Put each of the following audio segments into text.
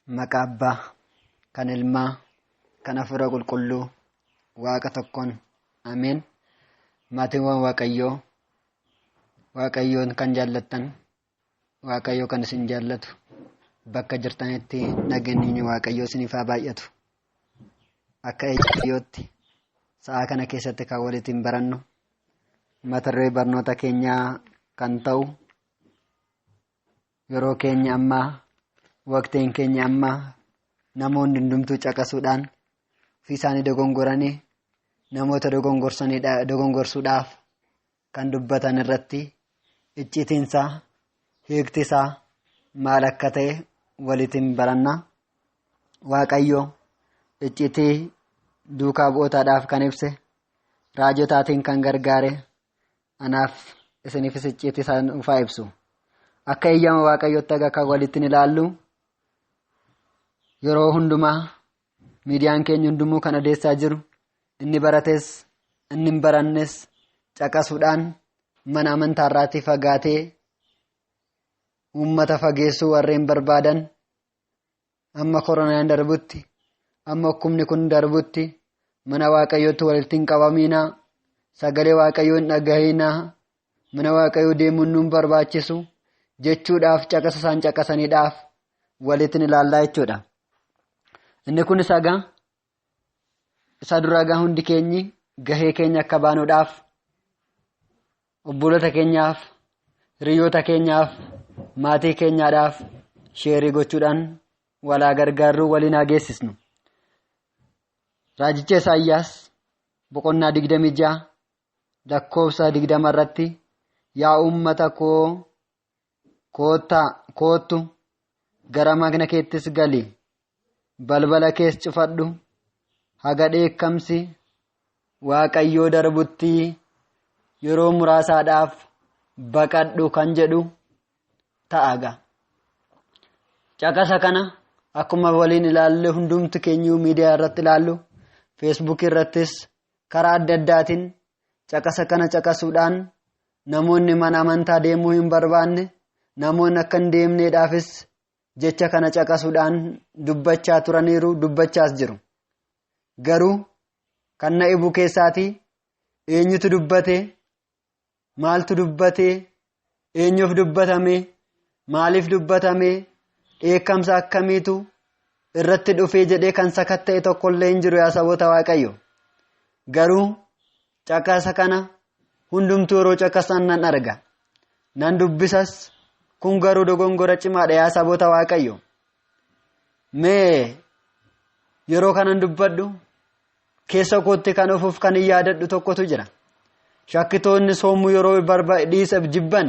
Maqaa Abbaa, kan Ilmaa, kan Hafuura Qulqulluu, Waaqa tokkoon. Ameen. Maatiiwwan Waaqayyoo, Waaqayyoon kan jaallattan, Waaqayyoo kan isin jaallatu, bakka jirtanitti nageenyi Waaqayyoo isiniif haa baay'atu. Akka ejjiyootti sa'a kana keessatti kan waliin barannu mata duree barnoota keenyaa kan ta'u yeroo keenya ammaa, waqtiin keenya ammaa namoonni hundumtuu caqasuudhaan ofii isaanii dogongoranii namoota dogongorsuudhaaf kan dubbatan irratti iccitiinsaa, hiiktisaa maal akka ta'e waliin baranna. Waaqayyo iccitii duukaa bu'ootaadhaaf kan ibse, raajotaatiin kan gargaare, anaaf isiniifis iccitii isaan ufaa ibsu. Akka eeyyama Waaqayyootti akka waliin ilaallu yeroo hundumaa miidiyaan keenya hundumuu kan odeessaa jiru, inni barates inni hin barannes caqasuudhaan mana amantaarraatii fagaatee uummata fageessuu warreen barbaadan amma koronaan darbutti, amma hukumni kun darbutti mana Waaqayyootti walitti hin qabaminaa, sagalee Waaqayyoo hin dhagahinaa, mana Waaqayyoo deemuun nu barbaachisu jechuudhaaf caqasa isaan caqasaniidhaaf walitti ilaallaa jechuudha. Inni kun isa duragaa hundi keenyi gahee keenya akka baanuudhaaf, obboloota keenyaaf, hiriyoota keenyaaf, maatii keenyaadhaaf sheerii gochuudhaan walaa gargaarruu waliin haa geessisnu. Raajicha Isaayyaas boqonnaa 26 lakkoofsa 20 irratti yaa uummata koo koottu gara magna keettis gali, balbala kees cufadhu, haga dheekkamsi Waaqayyoo darbutti yeroo muraasaadhaaf baqadhu kan jedhu ta'aga. Caqasa kana akkuma waliin ilaalle hundumti keenyuu miidiyaa irratti ilaallu, Facebook irrattis karaa adda addaatiin caqasa kana caqasuudhaan namoonni mana amantaa deemuu hin barbaanne, namoonni akka hin deemneedhaafis jecha kana caqasuudhaan dubbachaa turaniiru, dubbachaas jiru. Garuu kan na ibu keessaatii eenyutu dubbate, maaltu dubbate, eenyuuf dubbatame, maaliif dubbatame, dheekkamsa akkamiitu irratti dhufee jedhee kan sakatta'e tokkollee hin jiru yaa saboota Waaqayyo. Garuu caqasa kana hundumtuu yeroo caqasan nan arga, nan dubbisas. Kun garuu dogongora cimaadha yaa saboota Waaqayyo. Mee yeroo kanan dubbadhu keessa kootti kan ofuuf kan yaadadhu tokkotu jira. Shakkitoonni soomuu yeroo dhiisaaf jibban,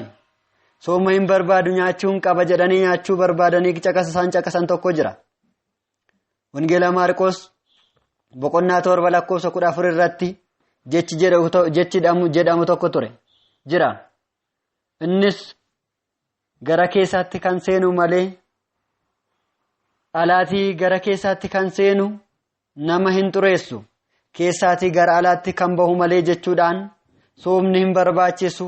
sooma hin barbaadu nyaachuun qaba jedhanii nyaachuu barbaadanii caqasa isaan caqasan tokko jira. Wangeela Maarqos boqonnaa 7 lakkoofsa 14 irratti jechi jedhamu tokko ture jira. Innis gara keessaatti kan seenu malee alaatii gara keessaatti kan seenu nama hin xureessu, keessaatii gara alaatti kan bahu malee jechuudhaan soomni hin barbaachisu,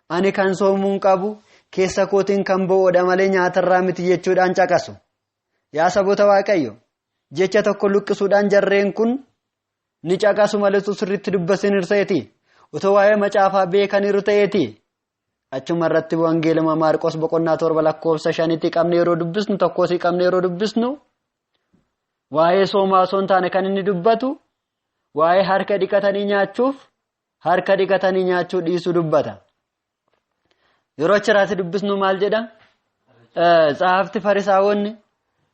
ani kan soomuun qabu keessa kootiin kan ba'uudha malee nyaatarraa miti jechuudhaan caqasu. Yaa saboota Waaqayyo, jecha tokko luqqisuudhaan jarreen kun ni caqasu malee sirriitti dubbasin hirseeti, utoo waa'ee macaafaa beekaniiru ta'eeti. Achuma irratti wangeeluma Maarqos boqonnaa 7 lakkoofsa 5tti qabne yeroo dubbisnu, tokkosii qabne yeroo dubbisnu waa'ee soomaa osoo hin taane kan inni dubbatu waa'ee harka dhiqatanii nyaachuuf, harka dhiqatanii nyaachuu dhiisuu dubbata. Yeroo achirratti dubbisnu maal jedha? Tsaafti Farisaawonni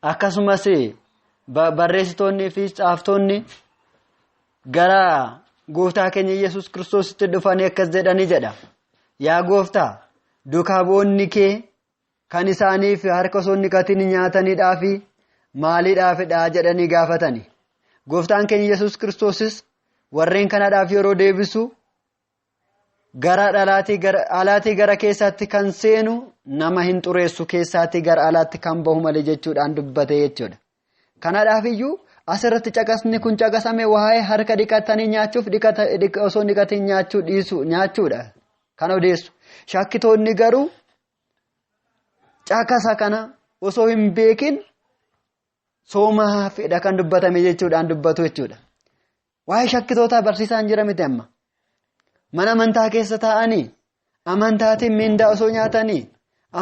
akkasumas barreessitoonnii fi tsaaftoonni gara gooftaa keenya Yesuus Kiristoositti dhufanii akkas jedhanii jedha. Yaa gooftaa, duukaa bu'oonni kee kan isaaniif harka osoo hin dhiqatin nyaataniidhaafi maaliidhaafidha jedhanii gaafatani. Gooftaan keenya Yesuus Kiristoosis warreen kanaadhaaf yeroo deebisu gara alaatii gara keessaatti kan seenu nama hin xureessu keessaatti gara alaatti kan bahu malee jechuudhaan dubbate jechuudha. Kanaadhaaf iyyuu asirratti caqasni kun caqasame waa'ee harka dhiqatanii nyaachuuf osoo dhiqatiin nyaachuu dhiisu nyaachuudha kan odeessu. Shakkitoonni garuu caqasa kana osoo hin beekin soomaa fedha kan dubbatame jechuudhaan dubbatu jechuudha. Waa'ee shakkitootaa barsiisaan jira miti amma. Mana amantaa keessa taa'anii amantaatiin mindaa osoo nyaatanii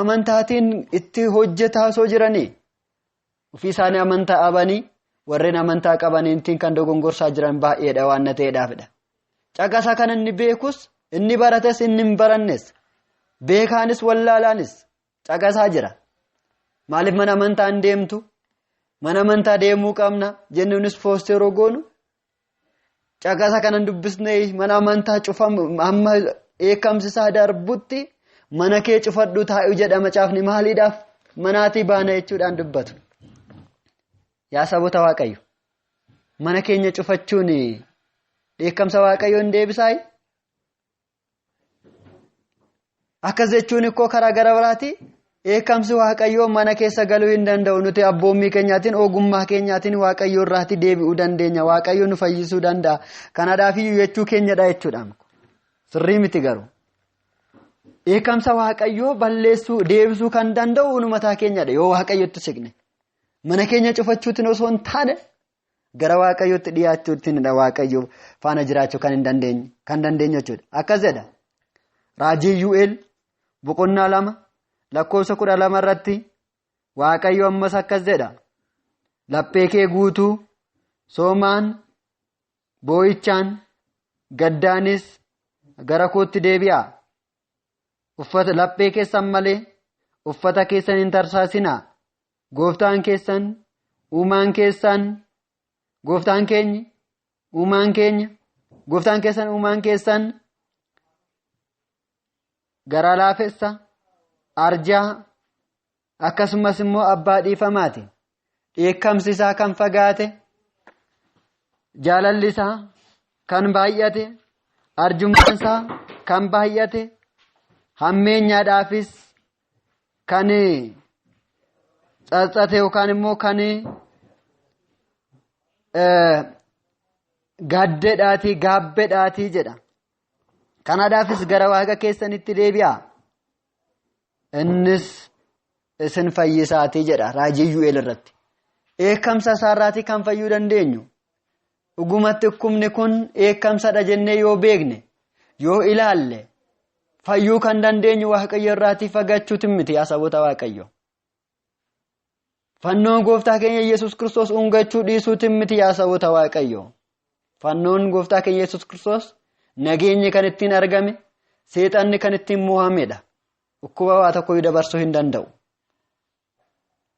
amantaatiin itti hojjetaa osoo jiranii ofii isaanii amantaa abanii warreen amantaa qabaniitiin kan dogongorsaa jiran baay'eedha waan na ta'eedhaafidha. Caqasa kana inni beekus inni barates inni hin barannes beekaanis wallaalaanis caqasaa jira. Maaliif mana amantaa hin deemtu? Mana amantaa deemuu qabna jennuunis foosteroo goonu. Caqasa kanan dubbisnee mana amantaa cufamu amma eekamsisaa darbutti mana kee cufadhu taa'u jedha macaafni maaliidhaaf manaatii baana jechuudhaan dubbatu. Yaa saboota Waaqayyo mana keenya cufachuun dheekkamsa Waaqayyo hin deebisaay? Akkas jechuun ikkoo karaa gara biraati eekamsi Waaqayyo mana keessa galuu hin danda'u. Nuti abboommii keenyaatiin ogummaa keenyaatiin Waaqayyo irraati deebi'uu dandeenya. Waaqayyo nu fayyisuu danda'a. Kanaadhaaf iyyuu jechuu keenyadha jechuudhaan. Sirrii miti garuu. Eekamsa Waaqayyo balleessuu deebisuu kan danda'u nu mataa keenyadha yoo Waaqayyotti siqne. Mana keenya cufachuutiin osoo hin taane gara Waaqayyotti dhiyaachuuttiinidha Waaqayyo faana jiraachuu kan dandeenye jechuudha. Akkas jedha. Raajii Yu'eel boqonnaa 2 lakkoofsa 12 irratti Waaqayyo ammas akkas jedha. Laphee kee guutuu soomaan boo'ichaan gaddaanis gara kootti deebi'aa. Uffata laphee keessan malee uffata keessan hin tarsaasinaa. Gooftaan keessan uumaan keessan gooftaan keenya uumaan keenya gooftaan keessan uumaan keessan garaa laafessa arjaa akkasumas immoo abbaa dhiifamaati. Dheekkamsi isaa kan fagaate jaalalli isaa kan baay'ate arjummaan isaa kan baay'ate hammeenyaadhaafis kan tsatsate yookaan immoo kan gaabbeedhaatii jedha. Kanaadhaafis gara Waaqa keessanitti deebi'aa. Innis isin fayyisaatii jedha raajii Yu'eel irratti. Eekamsa isaarraatii kan fayyuu dandeenyu. Dhugumatti dhukkubni kun eekamsadha jennee yoo beekne yoo ilaalle fayyuu kan dandeenyu Waaqayyo irraatii fagaachuutiin miti yaa saboota Waaqayyo. Fannoon gooftaa keenya Yesuus Kiristoos ungachuu dhiisuutiin miti yaa saboota Waaqayyo. Fannoon gooftaa keenya Yesuus Kiristoos nageenyi kan ittiin argame seexanni kan ittiin mo'amedha. Dhukkuba waa tokko dabarsuu hin danda'u.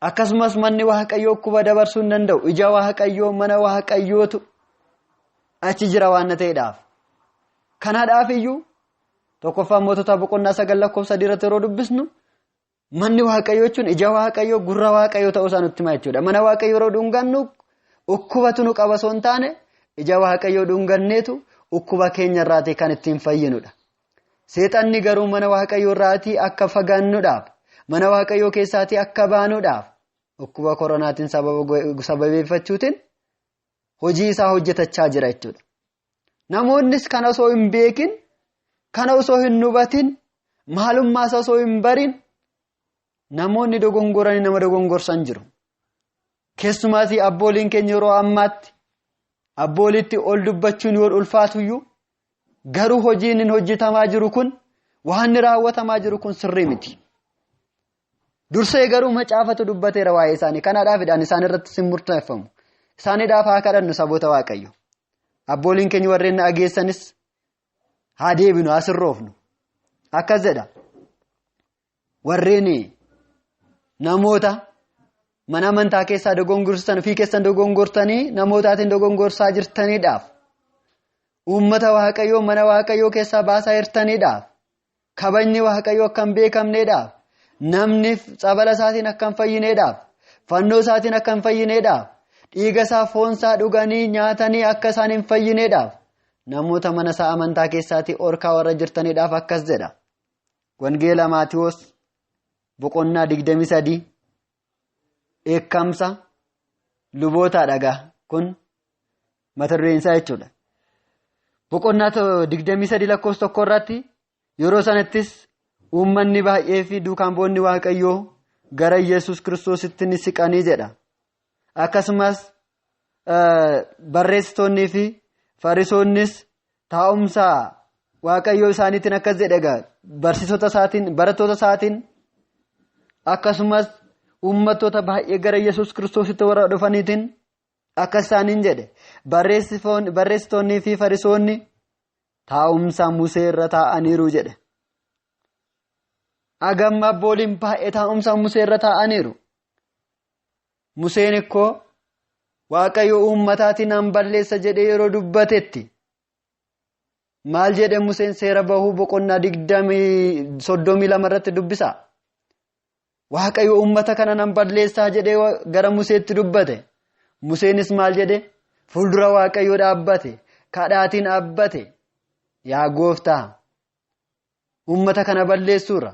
Akkasumas manni Waaqayyoo dhukkuba dabarsuu hin danda'u. Ija Waaqayyoo mana Waaqayyootu achi jira waan ta'eedhaaf. Kanaadhaaf iyyuu tokkoffaa mootota boqonnaa 9 lakkoofsa 3 irratti yeroo dubbisnu manni Waaqayyoo jechuun ija Waaqayyoo gurra Waaqayyoo ta'uu isaa nutti hima jechuudha. Mana Waaqayyoo yeroo dhungannu dhukkubatu nu qaba osoo hin taane ija Waaqayyoo dhunganneetu dhukkuba keenya irraatii kan ittiin fayyinudha. Seexanni garuu mana Waaqayyoo irraatii akka fagaannuudhaaf mana Waaqayyoo keessaatii akka baanuudhaaf dhukkuba koronaatiin sababeeffachuutiin hojii isaa hojjetachaa jira jechuudha. Namoonnis kana osoo hin beekin kana osoo hin hubatin maalummaa isaa osoo hin barin namoonni dogongoranii nama dogongorsan jiru. Keessumaatii abbooliin keenya yeroo ammaatti abboolitti ol dubbachuun yoo ulfaatuyyuu garuu hojiin hin hojjetamaa jiru kun waan raawwatamaa jiru kun sirrii miti. Dursee garuu macaafatu dubbateera waa'ee isaanii. Kanaadhaafidhaan isaan irratti sin murteeffamu. Isaaniidhaaf haa kadhannu saboota Waaqayyo. Abbooliin keenya warreen dhageessanis haa deebinu haa sirroofnu. Akkas jedha. Warreen namoota mana amantaa keessaa dogongorsan fi keessan dogongortanii namootaatiin dogongorsaa jirtaniidhaaf uummata Waaqayyoo mana Waaqayyoo keessaa baasaa jirtaniidhaaf kabajni Waaqayyoo akka hin beekamneedhaaf namni tsabala isaatiin akka hin fayyineedhaaf fannoo isaatiin akka hin fayyineedhaaf dhiiga isaa foon isaa dhuganii nyaatanii akka isaan hin fayyineedhaaf namoota mana isaa amantaa keessaatii orkaa warra jirtaniidhaaf akkas jedha. Wangeela Maatiyoos boqonnaa 23 eekkamsa luboota dhagaa kun mata dureen isaa jechuudha. Boqonnaa 23 lakkoofsa 1 irratti yeroo sanattis uummanni baay'ee fi duukaan boonni Waaqayyoo gara Yesuus Kiristoositti ni siqanii jedha. Akkasumas barreessitoonnii fi farisoonnis taa'umsa Waaqayyoo isaaniitiin akkas jedha. Barsiisota isaatiin, barattoota isaatiin akkasumas uummattoota baay'ee gara Yesuus Kiristoositti warra dhufaniitiin akkas isaaniin jedhe. Barreessitoonnii fi farisoonni taa'umsa Musee irra taa'aniiru jedhe. Agamma abbooliin baay'ee taa'umsa Musee irra taa'aniiru. Museen ikkoo Waaqayyo uummataatiin an balleessa jedhee yeroo dubbatetti maal jedhe Museen seera bahuu boqonnaa 32 irratti dubbisa. Waaqayyo uummata kana nan balleessaa jedhee gara Museetti dubbate. Museenis maal jedhe fuuldura Waaqayyo dhaabbate kadhaatiin dhaabbate. Yaa gooftaa uummata kana balleessuurra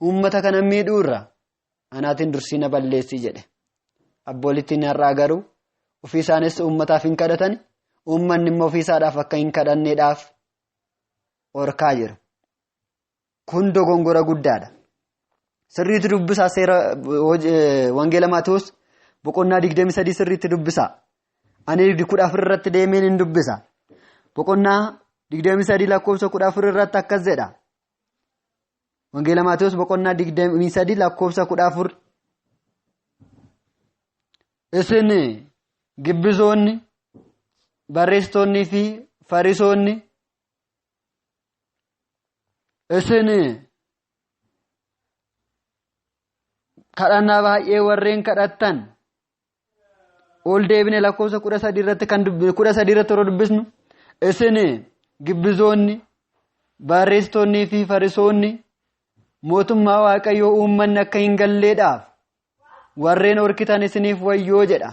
uummata kana miidhuurra anaatiin dursiina balleessii jedhe. Abboolittiin har'aa garuu ofii isaanis uummataaf hin kadhatan, uummanni immoo ofii isaadhaaf akka hin kadhanneedhaaf orkaa jiru. Kun dogongora guddaadha. Sirriitti dubbisaa seera Wangeela Maatiyoos boqonnaa 23 sirriitti dubbisaa. Ani 14 irratti deemeen hin dubbisa. Boqonnaa 23 lakkoofsa 14 irratti akkas jedha. Wangeela Maatiyoos boqonnaa 23 lakkoofsa 14. Isin gibbisoonni, barreessitoonnii fi farisoonni isin kadhannaa baay'ee warreen kadhattan ol deebine lakkoofsa 13 irratti kan 13 irratti yeroo dubbisnu isin gibbisoonni, barreessitoonnii fi farisoonni mootummaa Waaqayyoo uummanni akka hin galleedhaaf warreen orkitan isiniif wayyoo jedha.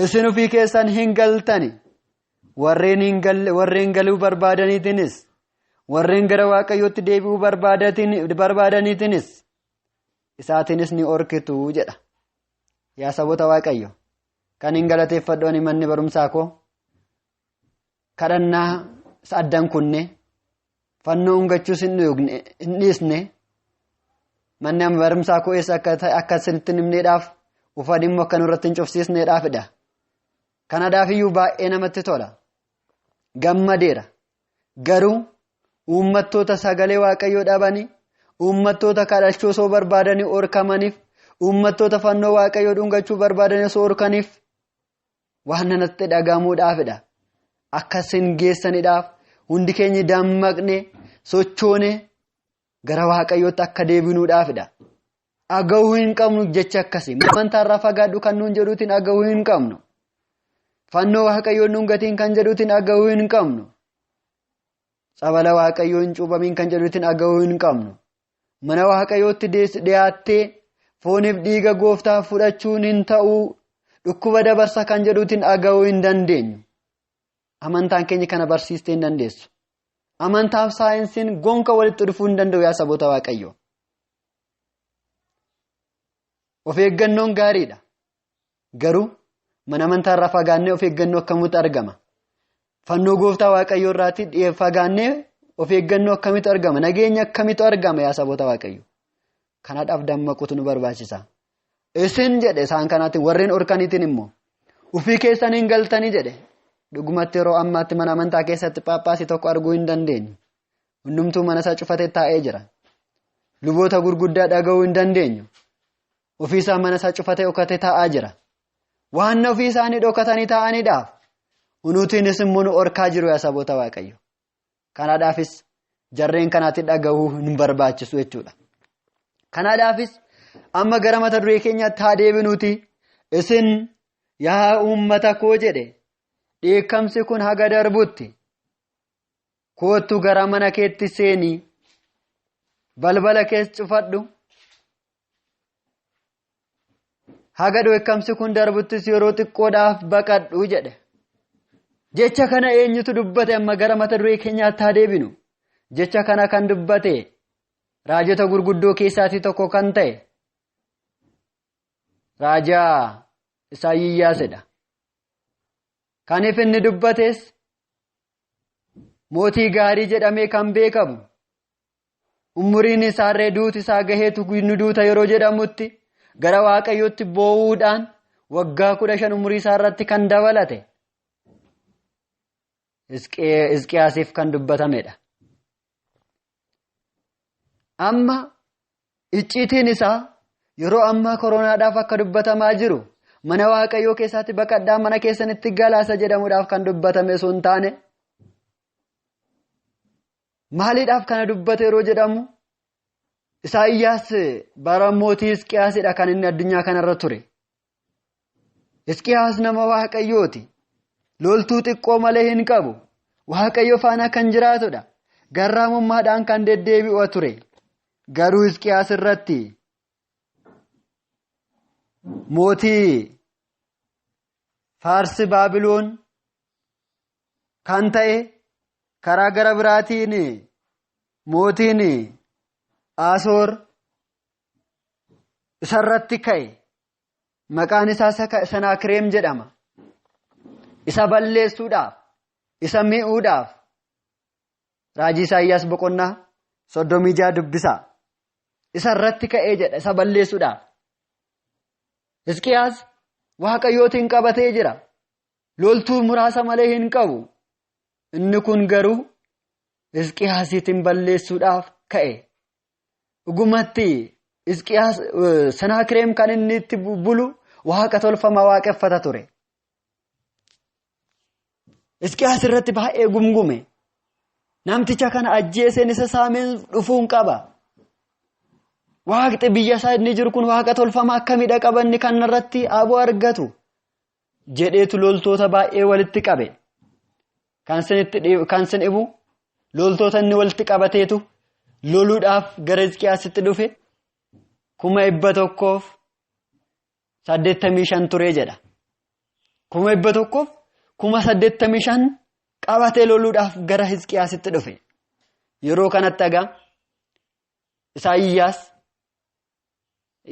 Isin ofii keessan hin galtani warreen galuu barbaadaniitinis warreen gara Waaqayyootti deebi'uu barbaadaniitinis isaatiinis ni orkitu jedha. Yaa saboota Waaqayyo kan hin galateeffadhu ani manni barumsaa koo kadhannaa addan kunne fannoo hungachuus hin dhiisne manni barumsaa koo eessa akka isinitti himneedhaaf ufa dhimmo akka nurratti hin cufsiisneedhaafidha. Kanaadhaaf iyyuu baay'ee namatti tola. Gammadeera. Garuu uummattoota sagalee Waaqayyoo dhabanii, uummattoota kadhachuu osoo barbaadanii orkamaniif, uummattoota fannoo Waaqayyoo dhungachuu barbaadanii osoo orkaniif waan nanatti dhagahamuudhaafidha. Akkasin geessaniidhaaf hundi keenya dammaqne sochoone gara Waaqayyootti akka deebinuudhaafidha. Agahuu hin qabnu jecha akkasii. Amantaarraa fagaadhu kan nuun jedhuutiin agahuu hin qabnu. Fannoo Waaqayyoon dhungatiin kan jedhuutiin agahuu hin qabnu. Sabala Waaqayyoo hin cuubamiin kan jedhuutiin agahuu hin qabnu. Mana Waaqayyootti dhiyaattee fooniif dhiiga gooftaa fudhachuun hin ta'uu dhukkuba dabarsa kan jedhuutiin agahuu hin dandeenyu. Amantaan keenya kana barsiistee hin dandeessu. Amantaaf saayinsiin gonka walitti dhufuu hin danda'u yaa saboota Waaqayyoo. Of eeggannoon gaariidha. Garuu mana amantaarraa fagaannee of eeggannoo akkamitti argama? Fannoo gooftaa Waaqayyoo irraatti fagaannee of eeggannoo akkamitti argama? Nageenya akkamitti argama yaa saboota Waaqayyoo? Kanaadhaaf dammaquutu nu barbaachisa. Isin jedhe isaan kanaatiin warreen orkaniitiin immoo ofii keessaniin galtanii jedhe. Dhugumatti yeroo ammaatti mana amantaa keessatti paappaasii tokko arguu hin dandeenyu. Hundumtuu mana isaa cufatee taa'ee jira. Luboota gurguddaa dhaga'uu hin dandeenyu. Ofii isaa mana isaa cufatee dhokatee taa'aa jira. Waan ofii isaanii dhokatanii taa'aniidhaaf unuutiinis immoo nu orkaa jiru yaa saboota Waaqayyo. Kanaadhaafis jarreen kanaatti dhaga'uu hin barbaachisu jechuudha. Kanaadhaafis amma gara mata duree keenyaatti haa deebinuuti. Isin yaa uummata koo jedhe dheekkamsi kun haga darbutti koottu gara mana keetti seenii balbala kees cufadhu. Haga dheekkamsi kun darbuttis yeroo xiqqoodhaaf baqadhu jedhe. jecha kana eenyutu dubbate amma gara mata duree keenyaatti haa deebinu. Jecha kana kan dubbate raajota gurguddoo keessaatii tokko kan ta'e raajaa Isaayiyaasedha. Kaniif inni dubbates mootii gaarii jedhamee kan beekamu umuriin isaarree duuti isaa gaheetu nu duuta yeroo jedhamutti gara Waaqayyootti boo'uudhaan waggaa 15 umurii isaarratti kan dabalate Hisqiyaasiif kan dubbatamedha. Amma icciitiin isaa yeroo ammaa koronaadhaaf akka dubbatamaa jiru mana Waaqayyoo keessatti baqadhaa mana keessanitti galaasa jedhamuudhaaf kan dubbatame osoo hin taane maaliidhaaf kana dubbate yeroo jedhamu Isaayyaas bara mootii Hisqiyaasidha kan inni addunyaa kanarra ture. Hisqiyaas nama Waaqayyooti. Loltuu xiqqoo malee hin qabu. Waaqayyo faana kan jiraatudha. Garraamummaadhaan kan deddeebi'u ture. Garuu Hisqiyaas irratti mootii Faarsi Baabiloon kan ta'e karaa gara biraatiin mootiin Asoor isarratti ka'e maqaan isaa Sanaakireem jedhama. Isa balleessuudhaaf isa mi'uudhaaf raajii Isaayyaas boqonnaa 36 dubbisaa. Isarratti ka'ee jedha isa balleessuudhaaf. Hisqiyaas Waaqayyootiin qabatee jira. Loltuu muraasa malee hin qabu. Inni kun garuu Hisqiyaasiitiin balleessuudhaaf ka'e. Dhugumatti Hisqiyaas Sanaakireem kan inni itti bulu waaqa tolfamaa waaqeffata ture. Hisqiyaas irratti baay'ee gumgume. Namticha kana ajjeeseen isa saameen dhufuun qaba. Waaqti biyya isaa inni jiru kun waaqa tolfamaa akkamidha qabanni kan irratti aboo argatu jedheetu loltoota baay'ee walitti qabe. Kan sin dhibu loltoota inni walitti qabateetu loluudhaaf gara Hisqiyaasitti dhufe 185 ture jedha. 185 qabatee loluudhaaf gara Hisqiyaasitti dhufe. Yeroo kanatti egaa Isaayyaas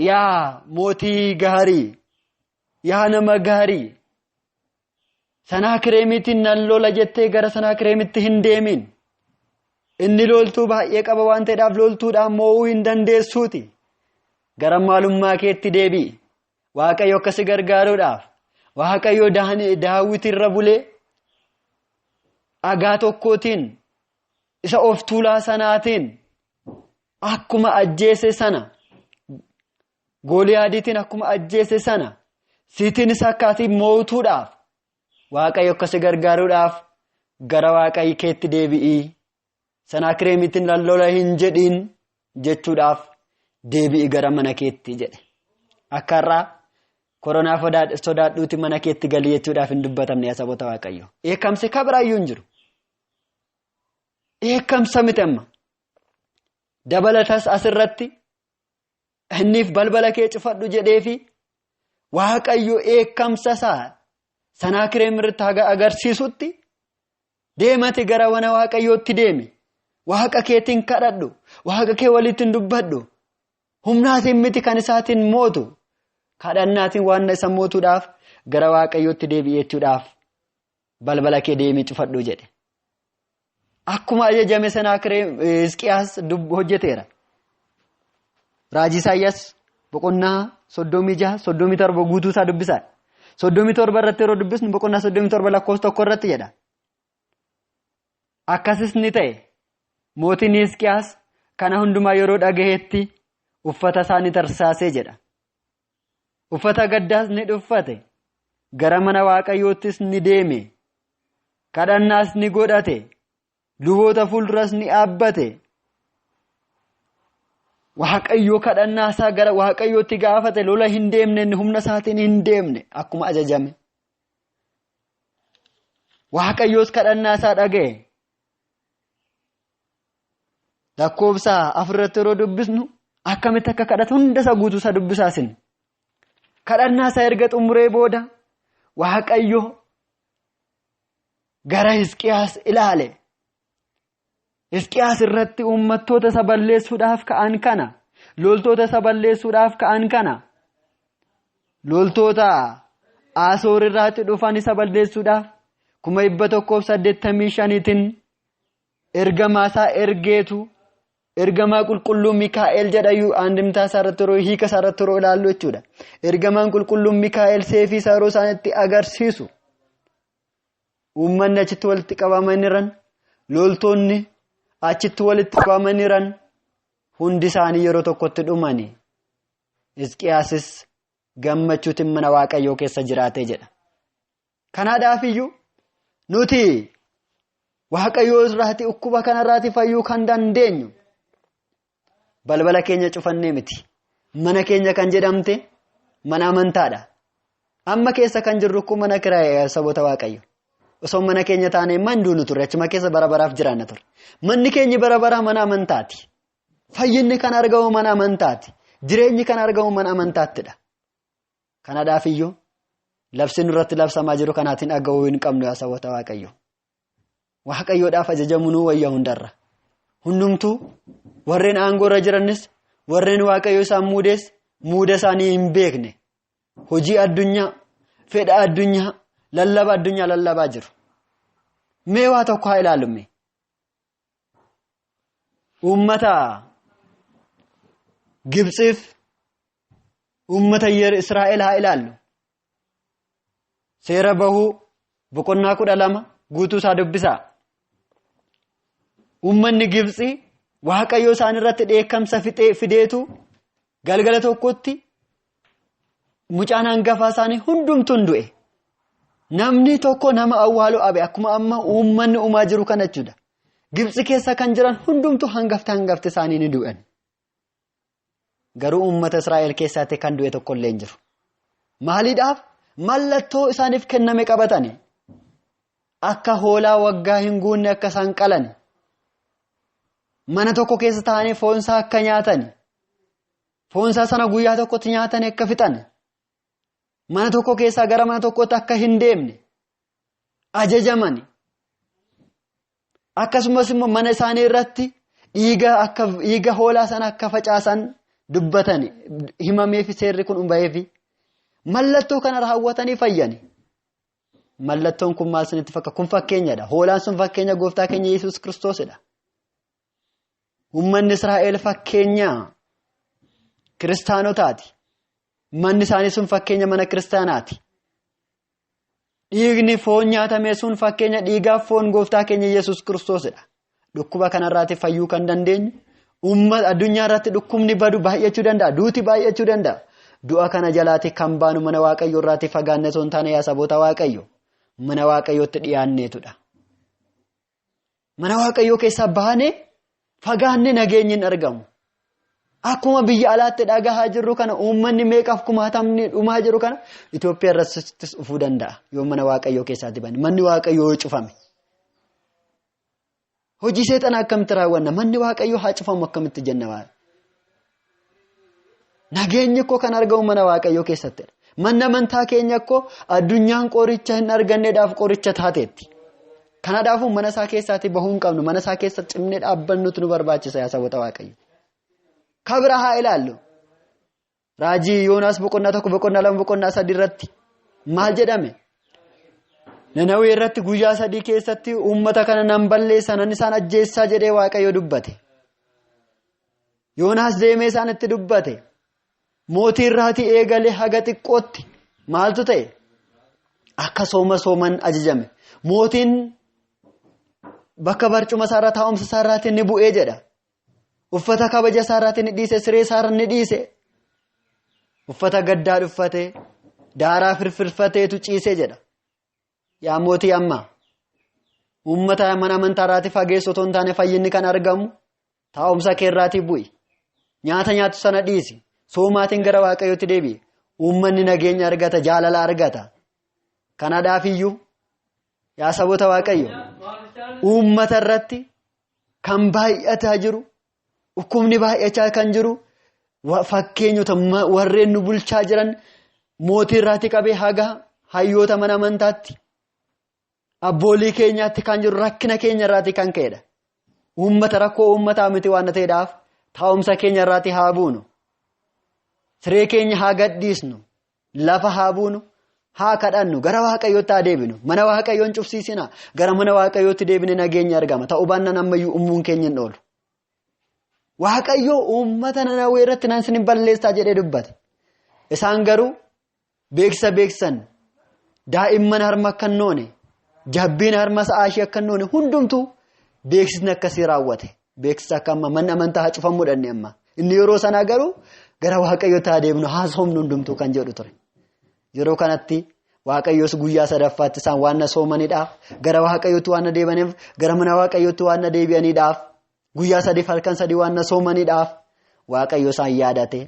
yaa mootii gaarii yaa nama gaarii Sanaakireemitiin nan lola jettee gara Sanaakireemitti hin deemin. Inni loltuu baay'ee qaba waan ta'eedhaaf loltuudhaan moo'uu hin dandeessuuti. Gara maalummaa keetti deebi'i. Waaqayyo akka si gargaaruudhaaf Waaqayyo Daawit irra bulee dhagaa tokkootiin isa of tuulaa sanaatiin akkuma ajjeese sana Gooliyaadiitiin akkuma ajjeese sana siitiin isa akkaatiin moo'uudhaaf Waaqayyo akka si gargaaruudhaaf gara Waaqayyo keetti deebi'i. Sanaakireemitiin lola hin jedhiin jechuudhaaf deebi'i gara mana keetti jedhe. Akka irraa koronaa sodaadhuuti mana keetti galii jechuudhaaf hin dubbatamne saboota Waaqayyo. Eekamsi kabiraayyuu hin jiru. Eekamsa miti amma. Dabalatas asirratti inniif balbala kee cufadhu jedheefi Waaqayyo eekamsa isaa Sanaakireem irratti agarsiisutti deemati gara mana Waaqayyootti deemi. Waaqa keetiin kadhadhu. Waaqa kee walitti dubbadhu. Humnaatiin miti kan isaatiin mootu. Kadhannaatiin waan isa mootuudhaaf gara Waaqayyootti deebi'ee jechuudhaaf balbala kee deemii cufadhu jedhe. Akkuma ajajame Sanaakireem Hisqiyaas hojjeteera. Raajii Isaayyaas boqonnaa 36-37 guutuu isaa dubbisaa. 37 irratti yeroo dubbisnu boqonnaa 37 lakkoofsa 1 irratti jedha. Akkasis ni ta'e mootiin Hisqiyaas kana hundumaa yeroo dhagaheetti uffata isaa ni tarsaasee jedha. Uffata gaddaas ni uffate. Gara mana Waaqayyoottis ni deeme. Kadhannaas ni godhate. Luboota fuulduras ni dhaabbate. Waaqayyo kadhannaa isaa gara Waaqayyootti gaafate lola hin deemne humna isaatiin hin deemne akkuma ajajame. Waaqayyoos kadhannaa isaa dhaga'e. Lakkoofsa 4 irratti yeroo dubbisnu akkamitti akka kadhate hunda isaa guutuu isaa dubbisaasin. Kadhannaa isaa erga xumuree booda Waaqayyo gara Hisqiyaas ilaale. Hisqiyaas irratti uummattoota isa balleessuudhaaf ka'an kana, loltoota isa balleessuudhaaf ka'an kana, loltoota Asoor irraatti dhufan isa balleessuudhaaf 185tiin ergamaa isaa ergeetu, ergamaa qulqulluun Mikaa'el jedhayu andimtaa isaa irratti yeroo hiika isaa irratti yeroo ilaallu jechuudha. Ergamaan qulqulluun Mikaa'el seefii isaa yeroo isaanitti agarsiisu uummanni achitti walitti qabamanii jiran, loltoonni achitti walitti qabamanii jiran hundi isaanii yeroo tokkotti dhumani. Hisqiyaasis gammachuutiin mana Waaqayyoo keessa jiraatee jedha. Kanaadhaaf iyyuu nuti Waaqayyoo irraati dhukkuba kanarraati fayyuu kan dandeenyu balbala keenya cufannee miti. Mana keenya kan jedhamte mana amantaadha. Amma keessa kan jirru kun mana kiraayee saboota Waaqayyo. Osoo mana keenya taanee manduunu turre achuma keessa bara baraaf jiraanna turre. Manni keenya bara bara mana amantaati. Fayyinni kan argamu mana amantaati. Jireenyi kan argamu mana amantaattidha. Kanaadhaaf iyyuu labsiin irratti labsamaa jiru kanaatiin dhaga'uu hin qabnu yaa saboota Waaqayyo. Waaqayyoodhaaf ajajamuun wayyaa hundarra. Hundumtuu warreen aangoo irra jiranis warreen Waaqayyo isaan muuda isaanii hin beekne hojii addunyaa, fedha addunyaa, lallaba addunyaa lallabaa jiru. Mee waa tokko haa ilaalumme. Uummata Gibxiif uummata Israa'el haa ilaallu. Seera bahuu boqonnaa 12 guutuu isaa dubbisaa. Uummanni Gibxi Waaqayyo isaan irratti dheekkamsa fideetu galgala tokkotti mucaan hangafaa isaanii hundumtuun du'e. Namni tokko nama awwaalu abe akkuma amma uummanni uumaa jiru kana jechuudha. Gibxi keessa kan jiran hundumtu hangafte isaanii ni du'an. Garuu uummata Israa'el keessaatti kan du'e tokko illee hin jiru. Maaliidhaaf? Mallattoo isaaniif kenname qabatani. Akka hoolaa waggaa hin guunne akka isaan qalan. Mana tokko keessa taa'anii foonsaa akka nyaatan. Foonsaa sana guyyaa tokkotti nyaatan akka fixan. Mana tokko keessaa gara mana tokkotti akka hin deemne ajajaman. Akkasumas immoo mana isaanii irratti dhiiga hoolaa sana akka facaasan dubbatan himameefi seerri kun baheefi mallattoo kana raawwatanii fayyani. Mallattoon kun maal sinitti fakkaata? Kun fakkeenyadha. Hoolaan sun fakkeenya gooftaa keenya Yesuus Kiristoosidha. Uummanni Israa'el fakkeenya kiristaanotaati. Manni isaanii sun fakkeenya mana kiristaanaati. Dhiigni foon nyaatame sun fakkeenya dhiigaaf foon gooftaa keenya Yesuus Kiristoosidha. Dhukkuba kanarraati fayyuu kan dandeenyu. Uummata addunyaa irratti dhukkubni badu baay'achuu danda'a. Duuti baay'achuu danda'a. Du'a kana jalaati kan baanu mana Waaqayyoo irraati fagaanne osoo hin taane yaa saboota Waaqayyo. Mana Waaqayyootti dhiyaanneetudha. Mana Waaqayyoo keessaa baanee fagaanne nageenyi hin argamu. Akkuma biyya alaatti dhagahaa jirru kana uummanni meeqaaf kumaatamni dhumaa jiru kana Itoophiyaa irrattis dhufuu danda'a yoo mana Waaqayyoo keessaatti baane. Manni Waaqayyoo cufame. Hojii seexanaa akkamitti raawwanna? Manni Waaqayyoo haa cufamu akkamitti jenna waan. Nageenyi koo kan argamu mana Waaqayyoo keessattidha. Manni amantaa keenya koo addunyaan qoricha hin arganneedhaaf qoricha taateetti. Kanaafuu mana isaa keessaatti bahuu hin qabnu. Mana isaa keessa cimnee dhaabbannutu nu barbaachisa yaa saboota Waaqayyo. Kabira haa ilaallu. Raajii Yoonaas boqonnaa 1 boqonnaa 2 boqonnaa 3 irratti maal jedhame? Nanawwee irratti guyyaa 3 keessatti uummata kana nan balleessa nan isaan ajjeessaa jedhee Waaqayyo dubbate. Yoonaas deemee isaanitti dubbate. Mootii irraati eegalee haga xiqqootti maaltu ta'e? Akka sooman ajajame. Mootiin bakka barcuma isaarraa taa'umsa isaarraatti ni bu'ee jedha. Uffata kabaja isaarraatti ni dhiise, siree isaarra ni dhiise. Uffata gaddaa uffate, daaraa firfirfateetu ciise jedha. Yaa mootii amma uummata mana amantaarraatti fageessu otoo hin taane fayyinni kan argamu taa'umsa keerraatti bu'i. Nyaata nyaatu sana dhiisi. Soomaatiin gara Waaqayyootti deebi'e. Uummanni nageenya argata, jaalala argata. Kanaadhaaf iyyuu yaa saboota Waaqayyo uummata irratti kan baay'ataa jiru, dhukkubni baay'achaa kan jiru, fakkeenyota warreen nu bulchaa jiran mootii irraatti qabee haga hayyoota mana amantaatti abboolii keenyaatti kan jiru rakkina keenya irraati kan ka'edha. Uummata rakkoo uummataa miti waan ta'eedhaaf taa'umsa keenya irraati haa buunu. Siree keenya haa gadhiisnu. Lafa haa buunu. Haa kadhannu. Gara Waaqayyootti haa deebinu. Mana Waaqayyoon cufsiisina. Gara mana Waaqayyootti deebine nageenya argama. Ta'uu baannaan ammayyuu uumuun keenya hin oolu. Waaqayyoo uummata Nanawwee irratti nan isin balleessaa jedhee dubbate. Isaan garuu beeksan daa'imman harma akka hin noone jabbiin harma sa'aashii akka hin noone hundumtuu beeksisni akkasii raawwate. Beeksisa akka amma manni amantaa haa cufamu dhanne amma. Inni yeroo sanaa garuu gara Waaqayyootti haa deebinu haasofnu hundumtuu kan jedhu ture. Yeroo kanatti Waaqayyoos guyyaa sadaffaatti isaan waan soomaniidhaaf gara Waaqayyootti waan deebaniif gara mana Waaqayyootti waan deebi'aniidhaaf guyyaa sadiif halkan sadii waan soomaniidhaaf Waaqayyo isaan yaadate.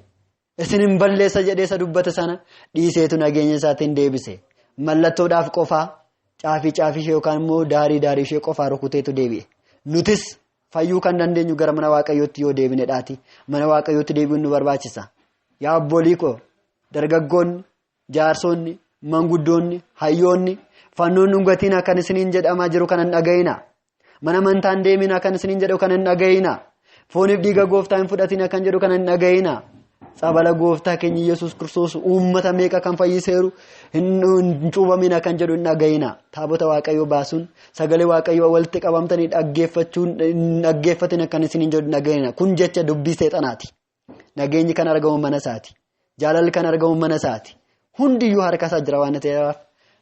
Isin hin balleessa jedhee isa dubbate sana dhiiseetu nageenya isaatiin deebise. Mallattoodhaaf qofaa caafii ishee yookaan immoo daarii ishee qofaa rukuteetu deebi'e. Nutis fayyuu kan dandeenyu gara mana Waaqayyootti yoo deebinedhaati. Mana Waaqayyootti deebi'uun nu barbaachisa. Yaa abboolii koo dargaggoonni, jaarsonni, manguddoonni, hayyoonni fannoon dhungatiin akkan isiniin jedhamaa jiru kan hin dhaga'ina. Mana amantaan deemin akkan isiniin jedhu kan hin dhaga'ina. Fooniif dhiiga gooftaa hin fudhatin akkan jedhu kan hin dhaga'ina. Sabala gooftaa keenya Yesuus Kiristoos uummata meeqa kan fayyiseeru hin cuubamin akkan jedhu hin dhaga'ina. Taabota Waaqayyoo baasuun sagalee Waaqayyoo walitti qabamtanii dhaggeeffatin akkan isiniin jedhu hin dhaga'ina. Kun jecha dubbii seexanaati. Nageenyi kan argamu mana isaati. Jaalalli kan argamu mana isaati. Hundiyyuu harka isaa jira waan ta'eef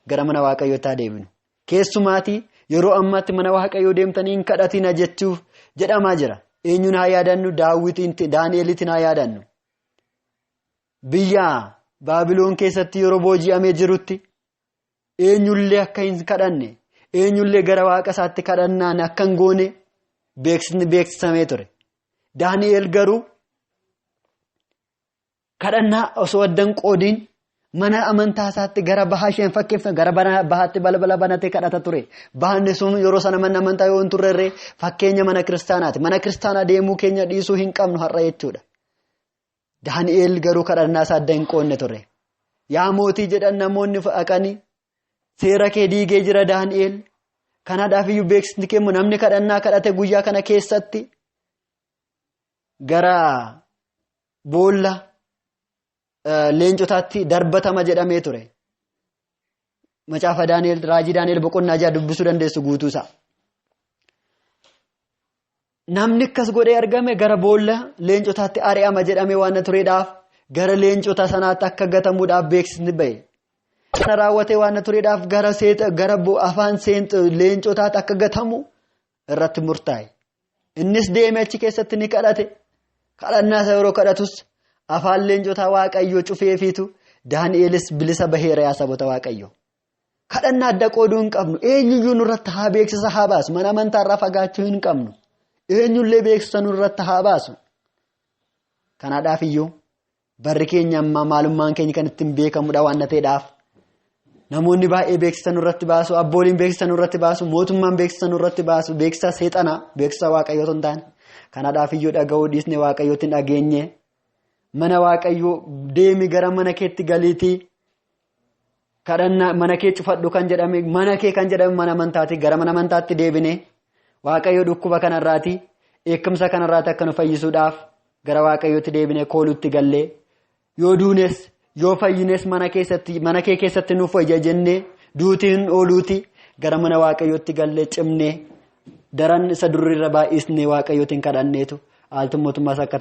gara mana Waaqayyootti haa deebinu. Keessumaatii yeroo ammaatti mana Waaqayyoo deemtanii hin kadhatina jechuuf jedhamaa jira. Eenyuun haa yaadannu? Daani'eliitiin haa yaadannu. Biyya Baabiloon keessatti yeroo booji'amee jirutti eenyullee akka hin kadhanne eenyullee gara Waaqa isaatti kadhannaan akka hin goone beeksisni beeksisamee ture. Daani'el garuu kadhannaa osoo addan qoodiin mana amantaa isaatti gara bahaa isheen fakkeeffatan gara bahaatti balbala banatee kadhata ture. Bahanni sun yeroo sana mana amantaa yoo hin turre fakkeenya mana kiristaanaati. Mana kiristaanaa deemuu keenya dhiisuu hin qabnu har'a jechuudha. Daani'el garuu kadhannaa isaa adda hin qoonne ture. Yaa mootii jedhan namoonni dhaqanii seera kee diigee jira Daani'el. Kanaadhaaf iyyuu beeksisni kennu namni kadhannaa kadhate guyyaa kana keessatti gara boolla leencotaatti darbatama jedhamee ture. Macaafa Daani'el raajii Daani'el boqonnaa 6 dubbisuu dandeessu guutuu isaa. Namni akkas godhee argame gara boolla leencotaatti ari'ama jedhamee waan tureedhaaf gara leencota sanaatti akka gatamuudhaaf beeksisni bahe. Kana raawwatee waan tureedhaaf gara afaan leencotaatti akka gatamu irratti murtaa'e. Innis deemee achi keessatti ni kadhate. Kadhannaa isaa yeroo kadhatus afaan leencotaa Waaqayyoo cufeefiitu Daani'elis bilisa baheera yaa saboota Waaqayyoo. Kadhannaa adda qooduu hin qabnu. Eenyuyyuu nurratti haa beeksisa haa baasu. Mana amantaarraa fagaachuu hin qabnu. Eenyullee beeksisa nurratti haa baasu. Kanaadhaaf iyyuu barri keenya ammaa maalummaan keenya kan ittiin beekamudha waan ta'eedhaaf namoonni baay'ee beeksisa nurratti baasu, abbooliin beeksisa nurratti baasu, mootummaan beeksisa nurratti baasu, beeksisa seexanaa, beeksisa Waaqayyoo hin taane. Kanaadhaaf iyyuu dhaga'uu dhiisne Waaqayyootti hin dhageenye. Mana Waaqayyoo deemi gara mana keetti galiitii kadhannaa mana kee cufadhu kan jedhame mana kee kan jedhame mana amantaati gara mana amantaatti deebine. Waaqayyo dhukkuba kanarraati eekamsa kanarraati akka nu fayyisuudhaaf gara Waaqayyootti deebine koolutti gallee yoo duunes yoo fayyines mana kee keessatti nuuf fayya jennee duutiin ooluuti gara mana Waaqayyootti gallee cimnee daran isa durirra baay'isnee Waaqayyootiin kadhanneetu aaltummaa mootummaas akka